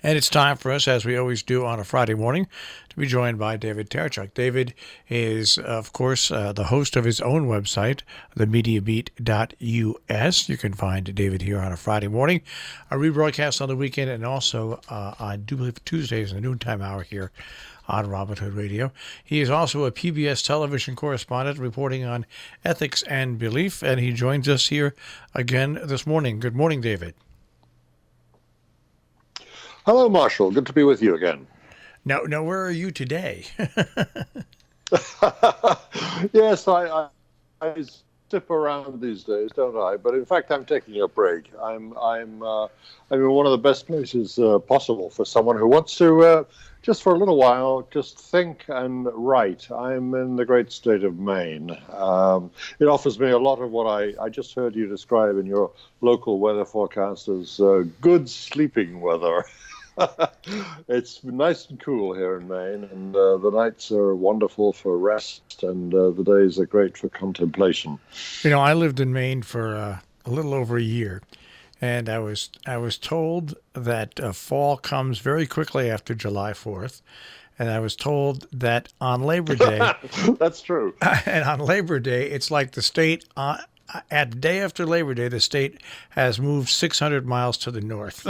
And it's time for us, as we always do on a Friday morning, to be joined by David Tereshchuk. David is, of course, the host of his own website, themediabeat.us. You can find David here on a Friday morning, a rebroadcast on the weekend, and also, I do believe, Tuesdays in the noontime hour here on Robin Hood Radio. He is also a PBS television correspondent reporting on ethics and belief, and he joins us here again this morning. Good morning, David. Hello, Marshall. Good to be with you again. Now, where are you today? Yes, I zip around these days, don't I? But in fact, I'm taking a break. I'm in one of the best places possible for someone who wants to just for a little while just think and write. I'm in the great state of Maine. It offers me a lot of what I just heard you describe in your local weather forecast as good sleeping weather. It's nice and cool here in Maine, and the nights are wonderful for rest, and the days are great for contemplation. You know, I lived in Maine for a little over a year, and I was told that fall comes very quickly after July 4th, and I was told that on Labor Day... That's true. And on Labor Day, it's like the state... at the day after Labor Day, the state has moved 600 miles to the north.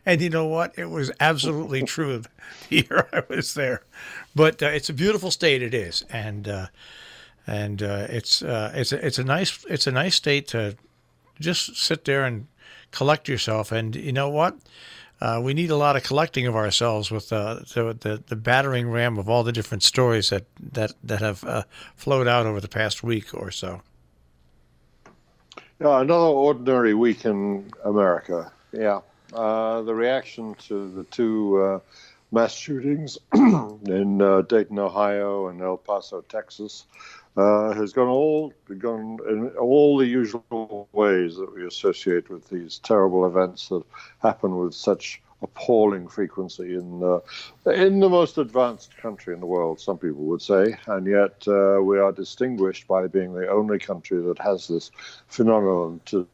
And you know what? It was absolutely true the year I was there. But it's a beautiful state, it is. And it's a nice state to just sit there and collect yourself. And you know what? We need a lot of collecting of ourselves with the battering ram of all the different stories that have flowed out over the past week or so. Yeah, another ordinary week in America. Yeah. The reaction to the two mass shootings in Dayton, Ohio, and El Paso, Texas, has gone in all the usual ways that we associate with these terrible events that happen with such appalling frequency in the most advanced country in the world, some people would say, and yet we are distinguished by being the only country that has this phenomenon to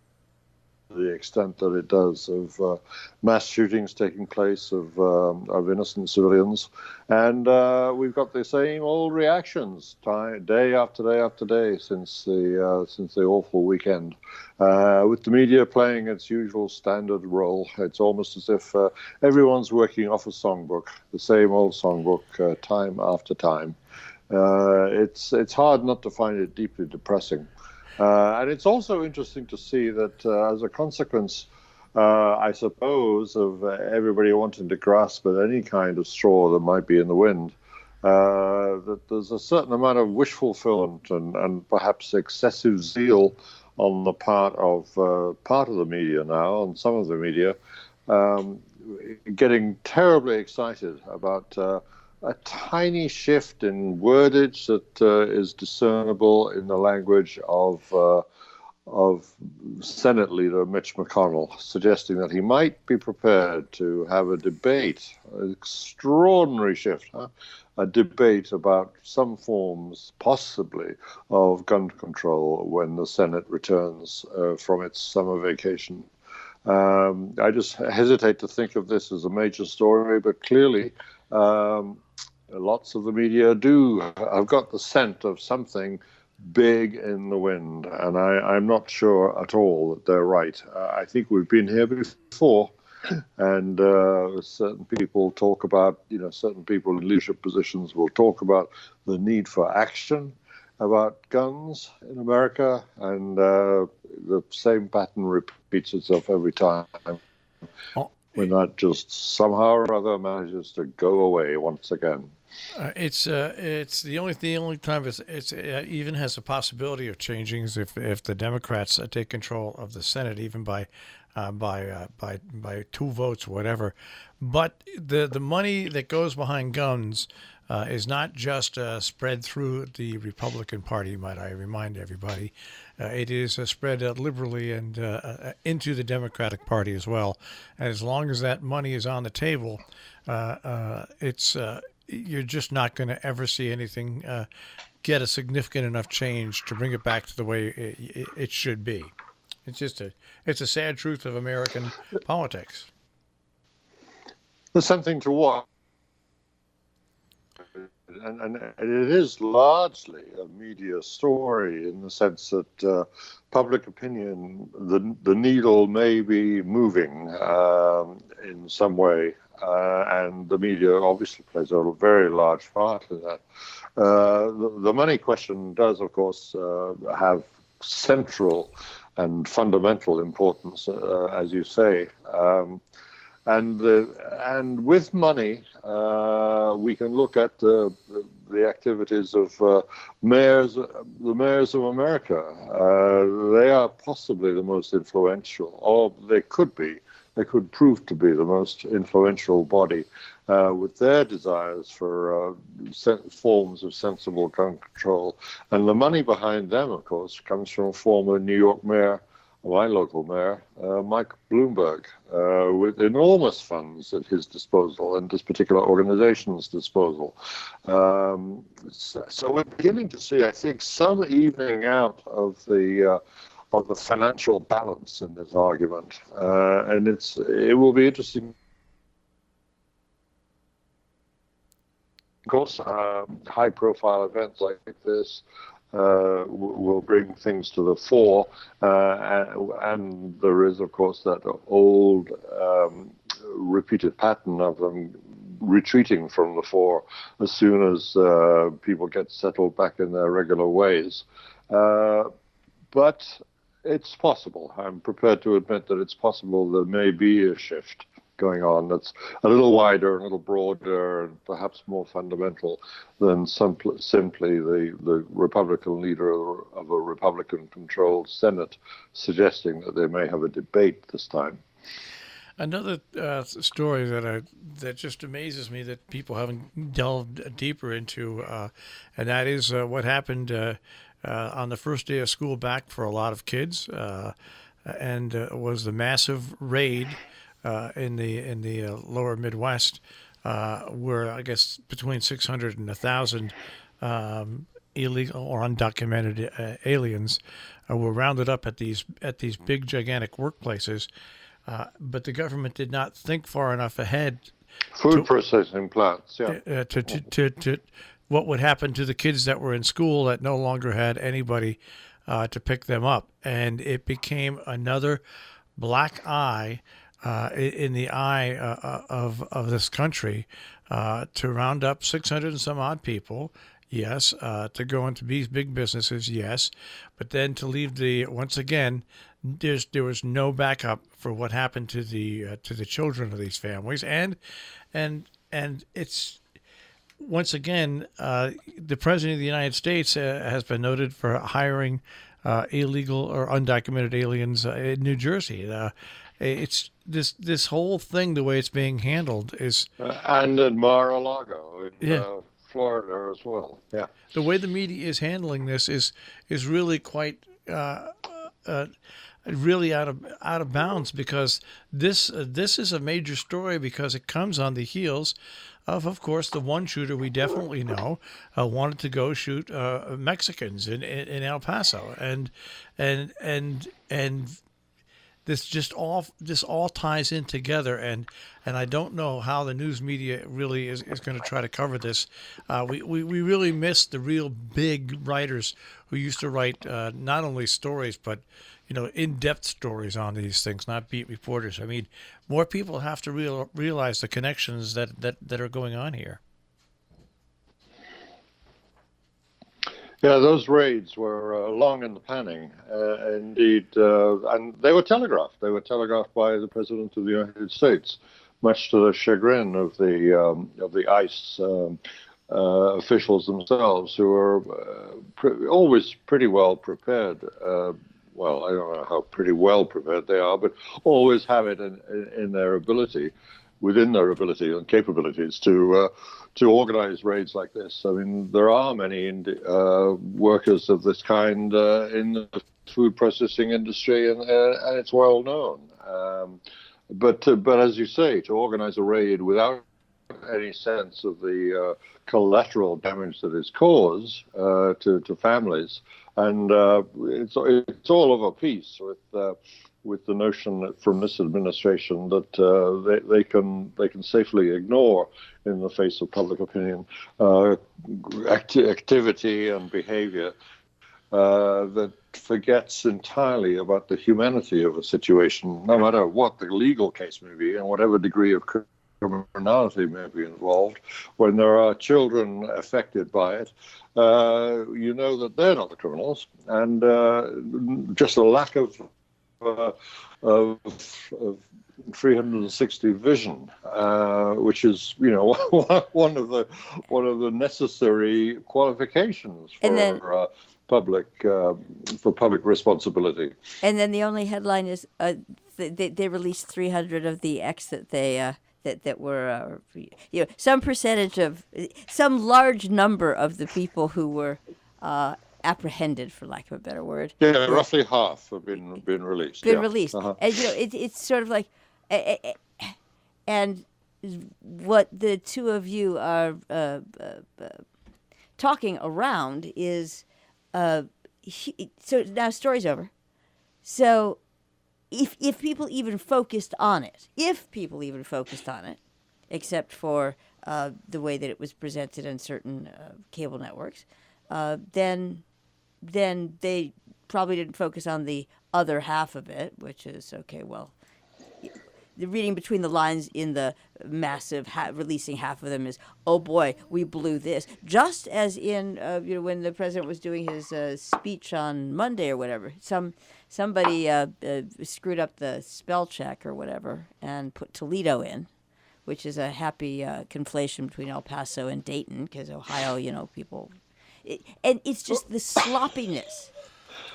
the extent that it does, of mass shootings taking place of innocent civilians, and we've got the same old reactions day after day after day since the awful weekend, with the media playing its usual standard role. It's almost as if everyone's working off a songbook, the same old songbook, time after time. It's hard not to find it deeply depressing. And it's also interesting to see that as a consequence, I suppose, of everybody wanting to grasp at any kind of straw that might be in the wind, that there's a certain amount of wish fulfillment and perhaps excessive zeal on the part of the media now, and some of the media, getting terribly excited about a tiny shift in wordage that is discernible in the language of Senate leader Mitch McConnell, suggesting that he might be prepared to have a debate, an extraordinary shift, a debate about some forms, possibly, of gun control when the Senate returns from its summer vacation. I just hesitate to think of this as a major story, but clearly lots of the media have got the scent of something big in the wind, and I'm not sure at all that they're right. I think we've been here before, and certain people talk about, certain people in leadership positions will talk about the need for action about guns in America, and the same pattern repeats itself every time. When that just somehow or other manages to go away once again. It's the only time it's even has a possibility of changing is if the Democrats take control of the Senate, even by 2 votes, whatever. But the money that goes behind guns is not just spread through the Republican Party, might I remind everybody. It is spread liberally and into the Democratic Party as well. And as long as that money is on the table, you're just not going to ever see anything get a significant enough change to bring it back to the way it should be. It's a sad truth of American politics. there's something to watch. And it is largely a media story in the sense that public opinion, the needle may be moving in some way, and the media obviously plays a very large part in that. The money question does, of course, have central and fundamental importance, as you say. And with money, we can look at the activities of the mayors of America. They are possibly the most influential, or they could prove to be the most influential body, with their desires for forms of sensible gun control. And the money behind them, of course, comes from former New York Mayor, my local mayor, Mike Bloomberg, with enormous funds at his disposal and this particular organization's disposal. So we're beginning to see, I think, some evening out of the financial balance in this argument, and it will be interesting. Of course, high-profile events like this will bring things to the fore, and there is, of course, that old repeated pattern of them retreating from the fore as soon as people get settled back in their regular ways. But it's possible. I'm prepared to admit that it's possible there may be a shift going on that's a little wider, a little broader, and perhaps more fundamental than simply the Republican leader of a Republican-controlled Senate suggesting that they may have a debate this time. Another story that just amazes me that people haven't delved deeper into, and that is what happened on the first day of school back for a lot of kids, and was the massive raid in the lower Midwest, where I guess between 600 and 1,000 illegal or undocumented aliens were rounded up at these big gigantic workplaces, but the government did not think far enough ahead. Food processing plants, yeah. To what would happen to the kids that were in school that no longer had anybody to pick them up, and it became another black eye in the eye of this country to round up 600 and some odd people, yes, to go into these big businesses, yes, but then to leave once again, there was no backup for what happened to the children of these families, and it's once again the President of the United States has been noted for hiring illegal or undocumented aliens in New Jersey. It's this whole thing, the way it's being handled is, and in Mar-a-Lago, in Florida as well. Yeah, the way the media is handling this is really quite really out of bounds, because this is a major story because it comes on the heels of course, the one shooter we definitely know wanted to go shoot Mexicans in El Paso, and this all ties in together, and I don't know how the news media really is going to try to cover this. We really miss the real big writers who used to write not only stories but in-depth stories on these things, not beat reporters. I mean, more people have to realize the connections that are going on here. Yeah, those raids were long in the planning, indeed, and they were telegraphed. They were telegraphed by the President of the United States, much to the chagrin of the ICE officials themselves, who are always pretty well prepared. Well, I don't know how pretty well prepared they are, but always have it in their ability, within their ability and capabilities to organize raids like this. I mean, there are many workers of this kind in the food processing industry, and it's well known. But as you say, to organize a raid without any sense of the collateral damage that is caused to families, and it's all of a piece with with the notion that from this administration that they can safely ignore in the face of public opinion activity and behavior that forgets entirely about the humanity of a situation, no matter what the legal case may be and whatever degree of criminality may be involved. When there are children affected by it, you know that they're not the criminals, and just a lack of 360 vision, which is, one of the necessary qualifications for public responsibility. And then the only headline is they released 300 of the X that they that were some percentage of some large number of the people who were apprehended, for lack of a better word. Yeah, roughly half have been released. Released, and it's sort of like, and what the two of you are talking around is. So now story's over. So if people even focused on it, except for the way that it was presented in certain cable networks, then they probably didn't focus on the other half of it, which is, okay, well, the reading between the lines in the massive releasing half of them is, oh boy, we blew this. Just as in when the president was doing his speech on Monday or whatever, somebody screwed up the spell check or whatever and put Toledo in, which is a happy conflation between El Paso and Dayton, because Ohio, people, and it's just the sloppiness.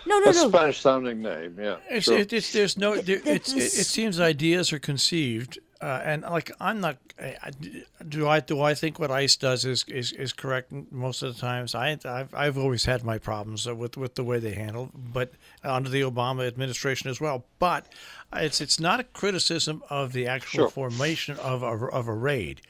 No. Spanish-sounding name, yeah. It seems ideas are conceived, and like I'm not. Do I think what ICE does is correct most of the times? I've always had my problems with the way they handle, but under the Obama administration as well. But it's not a criticism of the actual formation of a raid.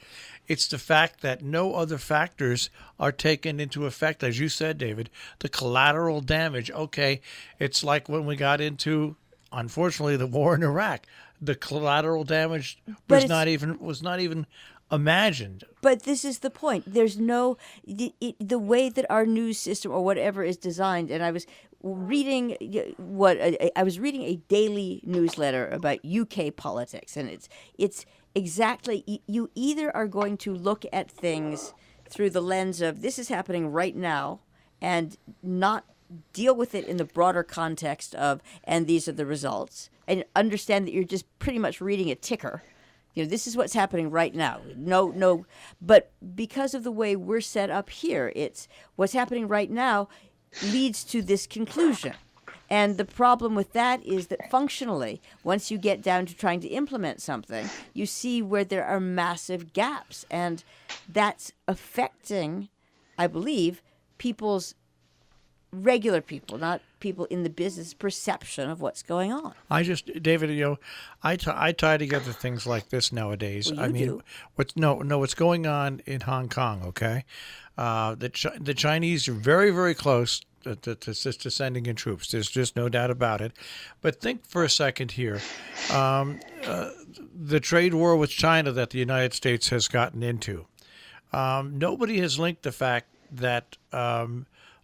It's the fact that no other factors are taken into effect. As you said, David, the collateral damage. Okay, it's like when we got into, unfortunately, the war in Iraq. The collateral damage was not even imagined. But this is the point. There's no the way that our news system or whatever is designed. And I was reading a daily newsletter about UK politics, and it's exactly, you either are going to look at things through the lens of this is happening right now and not deal with it in the broader context of, and these are the results, and understand that you're just pretty much reading a ticker. This is what's happening right now. No, but because of the way we're set up here, it's what's happening right now leads to this conclusion. And the problem with that is that functionally, once you get down to trying to implement something, you see where there are massive gaps. And that's affecting, I believe, regular people, not people in the business, perception of what's going on. David, I tie together things like this nowadays. Well, what's going on in Hong Kong, okay? The Chinese are very, very close to sending in troops. There's just no doubt about it. But think for a second here. The trade war with China that the United States has gotten into. Nobody has linked the fact that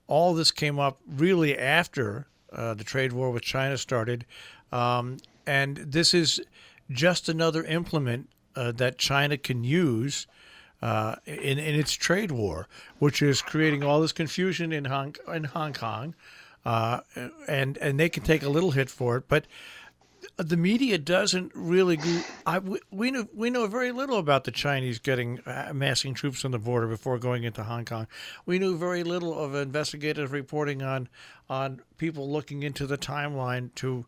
all this came up really after the trade war with China started. And this is just another implement that China can use in its trade war, which is creating all this confusion in Hong Kong, and they can take a little hit for it. But the media doesn't really. We know very little about the Chinese amassing troops on the border before going into Hong Kong. We knew very little of investigative reporting on people looking into the timeline to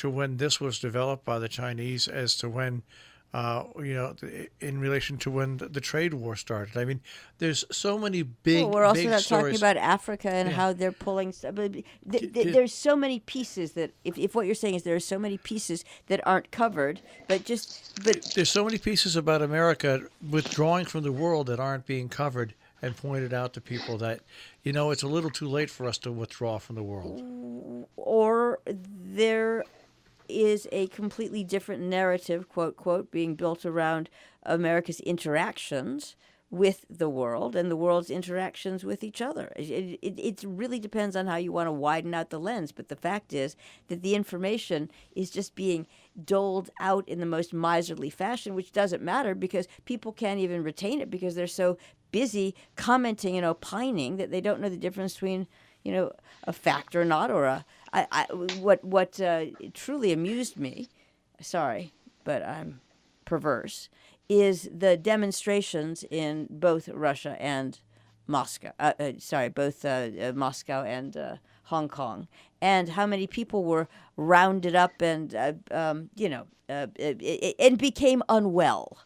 when this was developed by the Chinese as to when. In relation to when the trade war started. I mean, there's so many big. Well, we're also not stories. talking about Africa and how they're pulling stuff. But there's so many pieces that, if what you're saying is there are so many pieces that aren't covered, but there's so many pieces about America withdrawing from the world that aren't being covered and pointed out to people that, it's a little too late for us to withdraw from the world. Or there is a completely different narrative, quote, quote, being built around America's interactions with the world and the world's interactions with each other. It really depends on how you want to widen out the lens. But the fact is that the information is just being doled out in the most miserly fashion, which doesn't matter because people can't even retain it because they're so busy commenting and opining that they don't know the difference between, a fact or not, or what truly amused me, sorry, but I'm perverse, is the demonstrations in both Russia and Moscow. Moscow and Hong Kong, and how many people were rounded up and and became unwell.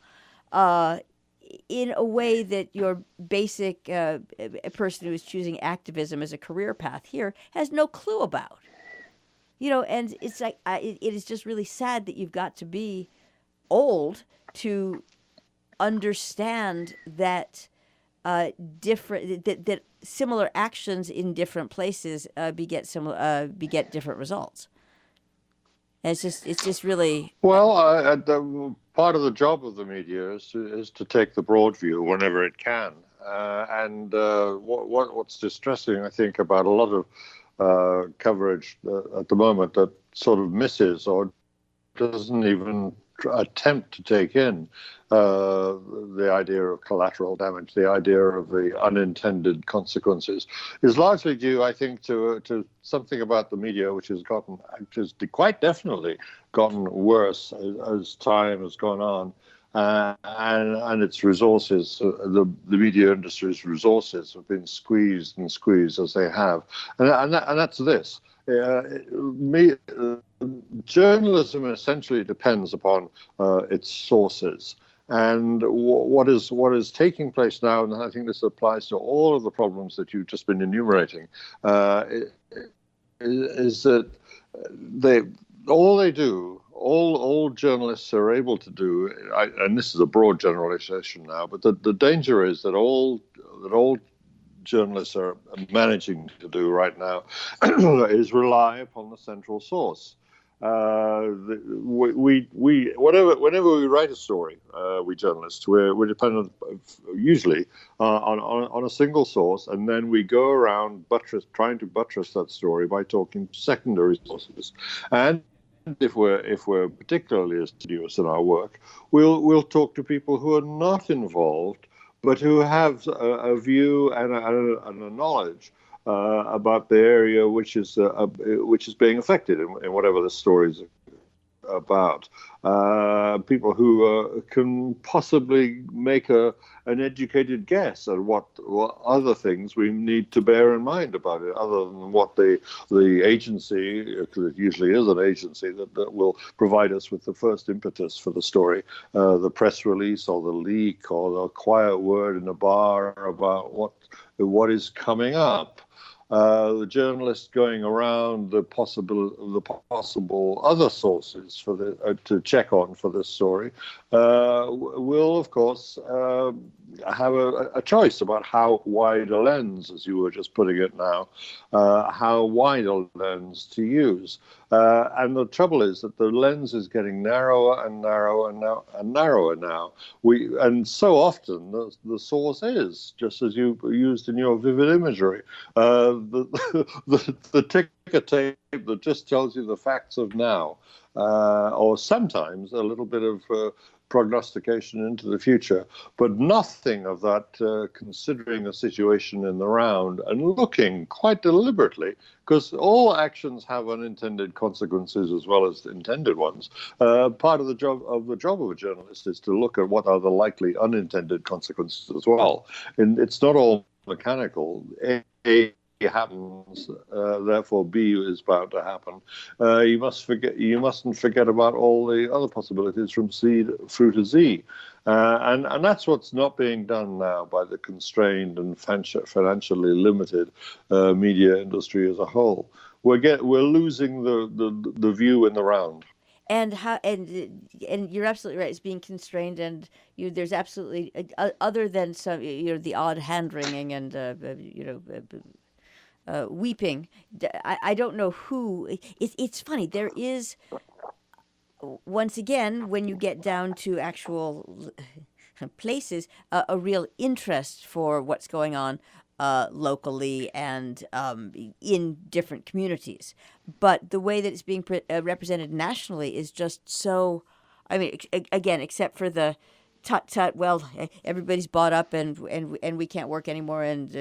In a way that your basic person who is choosing activism as a career path here has no clue about. And it's like it is just really sad that you've got to be old to understand that that similar actions in different places beget different results. And it's just really part of the job of the media is to take the broad view whenever it can. What's distressing, I think, about a lot of coverage at the moment that sort of misses or doesn't even attempt to take in the idea of collateral damage, the idea of the unintended consequences, is largely due, I think, to something about the media which has quite definitely gotten worse as time has gone on. And its resources, the media industry's resources have been squeezed and squeezed as they have. And that's this. Journalism essentially depends upon its sources. And what is taking place now, and I think this applies to all of the problems that you've just been enumerating, is that all journalists are able to do, and this is a broad generalization now, but the danger is that all journalists are managing to do right now is rely upon the central source. Whenever we write a story, we journalists, we're dependent usually on a single source, and then we go around trying to buttress that story by talking to secondary sources. And if we're particularly assiduous in our work, we'll talk to people who are not involved, but who have a view and a knowledge about the area which is being affected in whatever the story is about. People who can possibly make an educated guess at what other things we need to bear in mind about it, other than what the agency, because it usually is an agency that will provide us with the first impetus for the story, the press release or the leak or the quiet word in a bar about what is coming up. The journalist going around the possible other sources to check on for this story will, of course, have a choice about how wide a lens, as you were just putting it now, how wide a lens to use. And the trouble is that the lens is getting narrower and narrower and narrower now. And so often the source is, just as you used in your vivid imagery, the ticker tape that just tells you the facts of now, or sometimes a little bit of prognostication into the future, but nothing of that considering the situation in the round and looking quite deliberately, because all actions have unintended consequences as well as intended ones. Part of the job of a journalist is to look at what are the likely unintended consequences as well. And it's not all mechanical. A happens, therefore B is bound to happen. You mustn't forget about all the other possibilities from C through to Z. And that's what's not being done now by the constrained and financially limited media industry as a whole. We're losing the view in the round. And you're absolutely right. It's being constrained, and there's absolutely other than some the odd hand wringing and weeping. I don't know who. It's funny. There is once again, when you get down to actual places, a real interest for what's going on locally and in different communities. But the way that it's being represented nationally is just so, I mean, again, except for the tut, well, everybody's bought up and we can't work anymore, and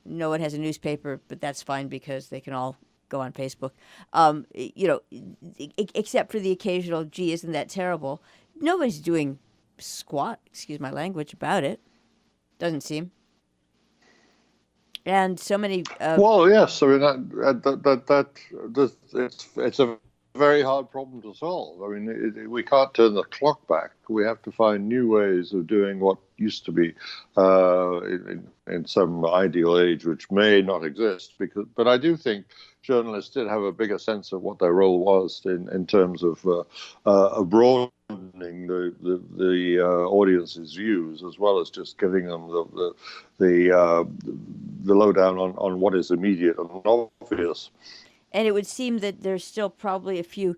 no one has a newspaper, but that's fine because they can all go on Facebook. Except for the occasional, gee, isn't that terrible? Nobody's doing squat, excuse my language, about it. Doesn't seem. And so many. Well, yes, I mean it's a very hard problem to solve. I mean, we can't turn the clock back. We have to find new ways of doing what used to be in some ideal age, which may not exist. But I do think journalists did have a bigger sense of what their role was in terms of broadening the audience's views, as well as just giving them the lowdown on what is immediate and obvious. And it would seem that there's still probably a few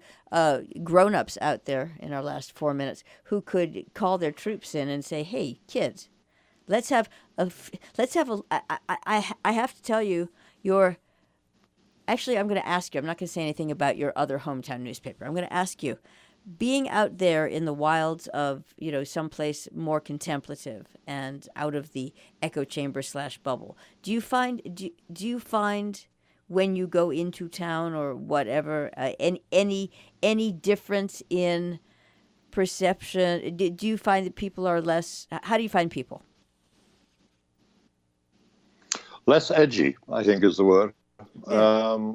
grown-ups out there in our last 4 minutes who could call their troops in and say, "Hey, kids, let's have a. I have to tell you, actually, I'm going to ask you. I'm not going to say anything about your other hometown newspaper. I'm going to ask you, being out there in the wilds of someplace more contemplative and out of the echo chamber / bubble, do you find when you go into town or whatever, any difference in perception? Do you find that people are less? How do you find people? Less edgy, I think, is the word. Yeah.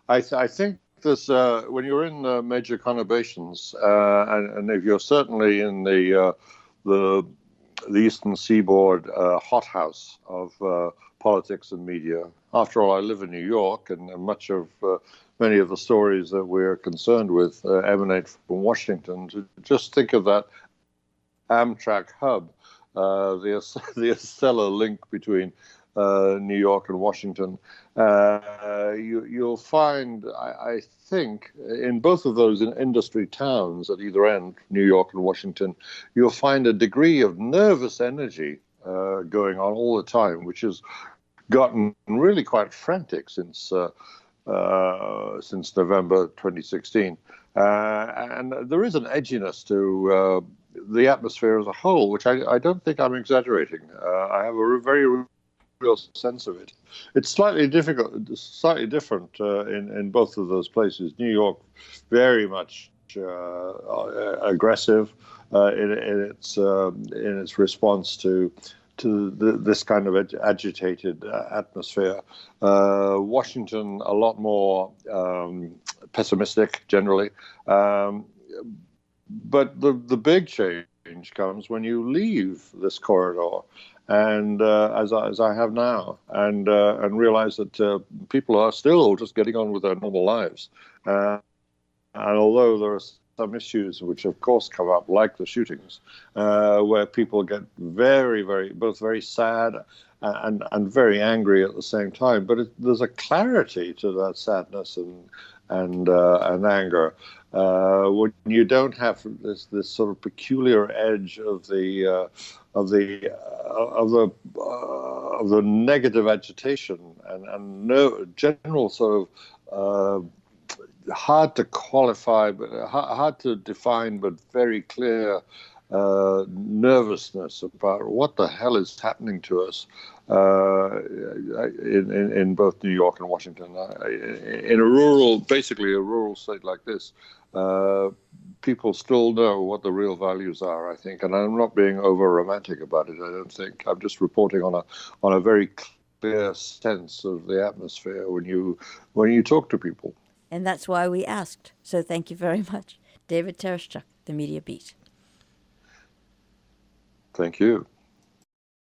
I think there's when you're in major conurbations, and if you're certainly in the Eastern Seaboard hothouse of politics and media. After all, I live in New York, and many of the stories that we're concerned with emanate from Washington. To just think of that Amtrak hub, the Acela link between New York and Washington. You'll find, I think, in both of those industry towns at either end, New York and Washington, you'll find a degree of nervous energy going on all the time, which has gotten really quite frantic since November 2016. And there is an edginess to the atmosphere as a whole, which I don't think I'm exaggerating. I have a very real sense of it. It's slightly different in both of those places. New York, very much aggressive in its response to this kind of agitated atmosphere. Washington, a lot more pessimistic generally. But the big change comes when you leave this corridor, and as I have now, and realize that people are still just getting on with their normal lives. And although there are some issues which, of course, come up, like the shootings, where people get both very sad and very angry at the same time. But there's a clarity to that sadness and anger when you don't have this sort of peculiar edge of the negative agitation and no general sort of hard to qualify, but hard to define, but very clear nervousness about what the hell is happening to us in both New York and Washington. In basically a rural state like this, people still know what the real values are, I think, and I'm not being over romantic about it. I don't think. I'm just reporting on a very clear sense of the atmosphere when you talk to people. And that's why we asked. So thank you very much. David Tereshchuk, The Media Beat. Thank you.